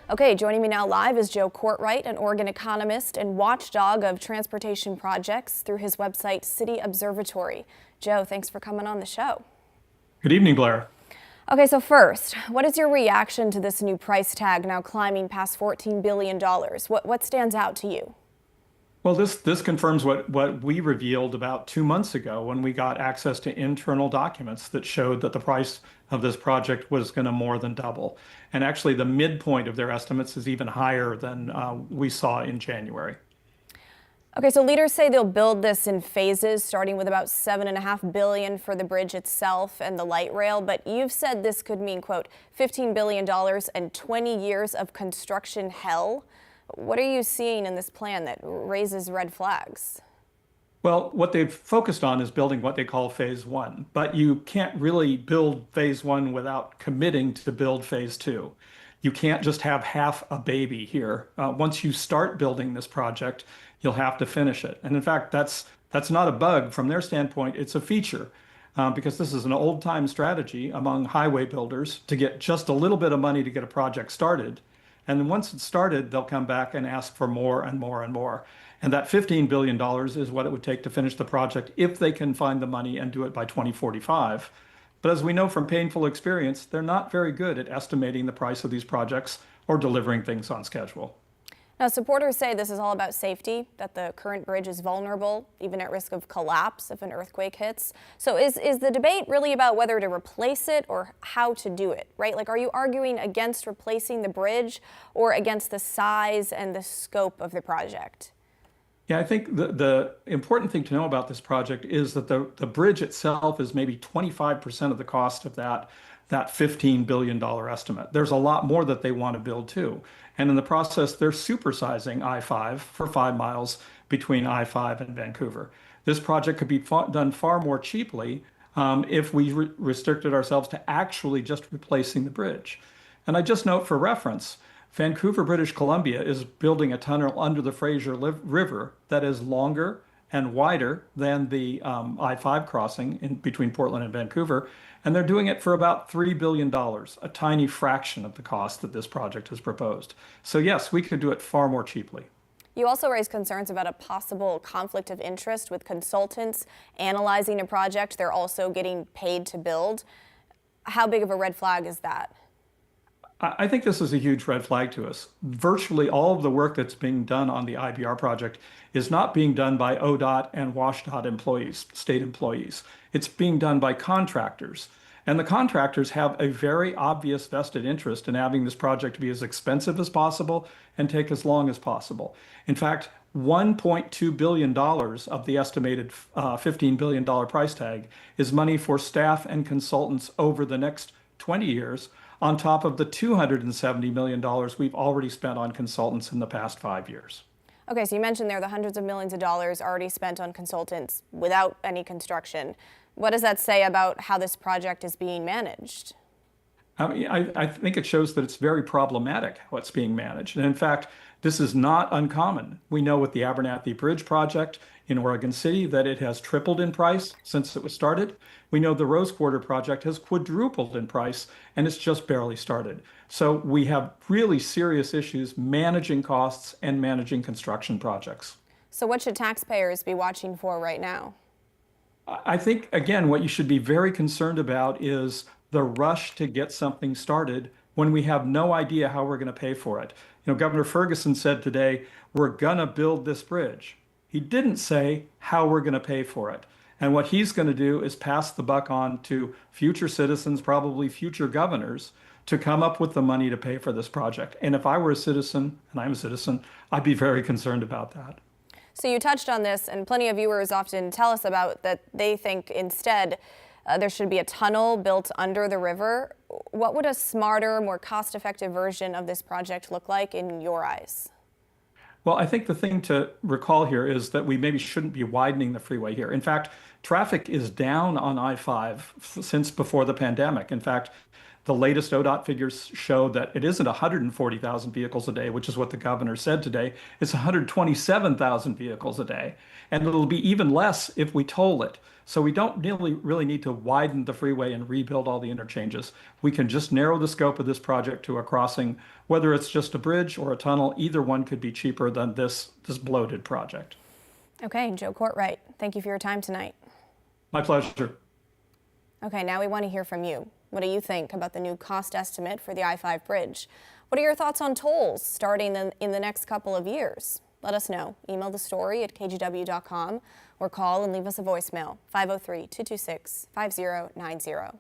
Okay, joining me now live is Joe Cortright, an Oregon economist and watchdog of transportation projects through his website, City Observatory. Joe, thanks for coming on the show. Good evening, Blair. Okay, so first, what is your reaction to this new price tag now climbing past $14 billion? What stands out to you? Well, this confirms what we revealed about 2 months ago when we got access to internal documents that showed that the price of this project was going to more than double. And actually, the midpoint of their estimates is even higher than we saw in January. Okay, so leaders say they'll build this in phases, starting with about $7.5 billion for the bridge itself and the light rail. But you've said this could mean, quote, $15 billion and 20 years of construction hell. What are you seeing in this plan that raises red flags? Well, what they've focused on is building what they call phase one, but you can't really build phase one without committing to build phase two. You can't just have half a baby here. Once you start building this project, you'll have to finish it. And in fact, that's not a bug from their standpoint. It's a feature because this is an old-time strategy among highway builders to get just a little bit of money to get a project started. And then once it's started, they'll come back and ask for more and more and more. And that $15 billion is what it would take to finish the project if they can find the money and do it by 2045. But as we know from painful experience, they're not very good at estimating the price of these projects or delivering things on schedule. Now, supporters say this is all about safety, that the current bridge is vulnerable, even at risk of collapse if an earthquake hits. So is the debate really about whether to replace it or how to do it, right? Like, are you arguing against replacing the bridge or against the size and the scope of the project? Yeah, I think the important thing to know about this project is that the bridge itself is maybe 25% of the cost of that $15 billion estimate. There's a lot more that they want to build too. And in the process, they're supersizing I-5 for 5 miles between I-5 and Vancouver. This project could be done far more cheaply if we restricted ourselves to actually just replacing the bridge. And I just note for reference, Vancouver, British Columbia is building a tunnel under the Fraser River that is longer and wider than the I-5 crossing in between Portland and Vancouver. And they're doing it for about $3 billion, a tiny fraction of the cost that this project has proposed. So yes, we could do it far more cheaply. You also raised concerns about a possible conflict of interest with consultants analyzing a project they're also getting paid to build. How big of a red flag is that? I think this is a huge red flag to us. Virtually all of the work that's being done on the IBR project is not being done by ODOT and WashDOT employees, state employees. It's being done by contractors. And the contractors have a very obvious vested interest in having this project be as expensive as possible and take as long as possible. In fact, $1.2 billion of the estimated $15 billion price tag is money for staff and consultants over the next 20 years, on top of the $270 million we've already spent on consultants in the past 5 years. Okay, so you mentioned there the hundreds of millions of dollars already spent on consultants without any construction. What does that say about how this project is being managed? I think it shows that it's very problematic how it's being managed. And in fact, this is not uncommon. We know with the Abernathy Bridge project in Oregon City that it has tripled in price since it was started. We know the Rose Quarter project has quadrupled in price and it's just barely started. So we have really serious issues managing costs and managing construction projects. So what should taxpayers be watching for right now? I think, again, what you should be very concerned about is the rush to get something started when we have no idea how we're going to pay for it. You know, Governor Ferguson said today, we're going to build this bridge. He didn't say how we're going to pay for it. And what he's going to do is pass the buck on to future citizens, probably future governors, to come up with the money to pay for this project. And if I were a citizen, and I'm a citizen, I'd be very concerned about that. So you touched on this, and plenty of viewers often tell us about that they think instead there should be a tunnel built under the river. What would a smarter, more cost-effective version of this project look like in your eyes? Well, I think the thing to recall here is that we maybe shouldn't be widening the freeway here. In fact, traffic is down on I-5 since before the pandemic. In fact, The latest ODOT figures show that it isn't 140,000 vehicles a day, which is what the governor said today. It's 127,000 vehicles a day. And it'll be even less if we toll it. So we don't really need to widen the freeway and rebuild all the interchanges. We can just narrow the scope of this project to a crossing, whether it's just a bridge or a tunnel. Either one could be cheaper than this bloated project. Okay, Joe Cortright, thank you for your time tonight. My pleasure. Okay, now we want to hear from you. What do you think about the new cost estimate for the I-5 bridge? What are your thoughts on tolls starting in the next couple of years? Let us know. Email the story at kgw.com or call and leave us a voicemail, 503-226-5090.